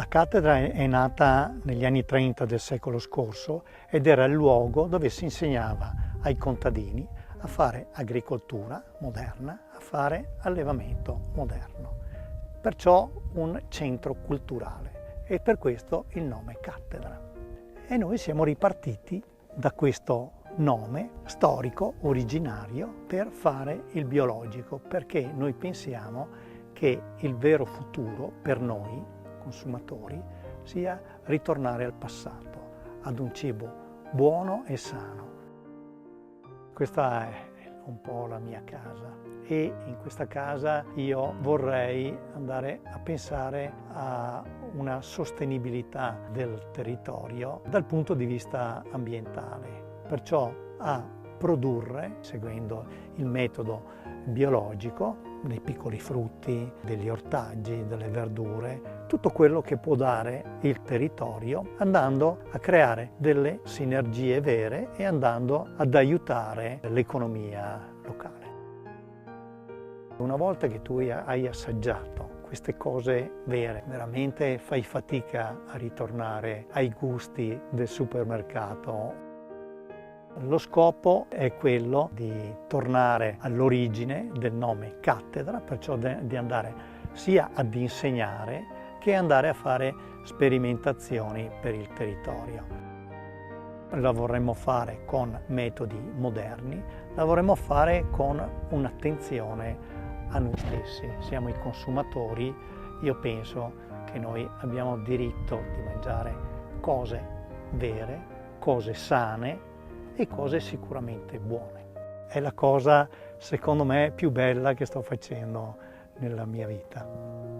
cattedra è nata negli anni 30 del secolo scorso ed era il luogo dove si insegnava ai contadini a fare agricoltura moderna, a fare allevamento moderno. Perciò un centro culturale e per questo il nome cattedra. E noi siamo ripartiti da questo nome storico, originario, per fare il biologico, perché noi pensiamo che il vero futuro per noi, consumatori, sia ritornare al passato, ad un cibo buono e sano. Questa è un po' la mia casa e in questa casa io vorrei andare a pensare a una sostenibilità del territorio dal punto di vista ambientale, perciò a produrre, seguendo il metodo biologico, dei piccoli frutti, degli ortaggi, delle verdure, tutto quello che può dare il territorio, andando a creare delle sinergie vere e andando ad aiutare l'economia locale. Una volta che tu hai assaggiato queste cose vere, veramente fai fatica a ritornare ai gusti del supermercato. Lo scopo è quello di tornare all'origine del nome cattedra, perciò di andare sia ad insegnare che andare a fare sperimentazioni per il territorio. La vorremmo fare con metodi moderni, la vorremmo fare con un'attenzione a noi stessi. Siamo i consumatori, io penso che noi abbiamo diritto di mangiare cose vere, cose sane e cose sicuramente buone. È la cosa, secondo me, più bella che sto facendo nella mia vita.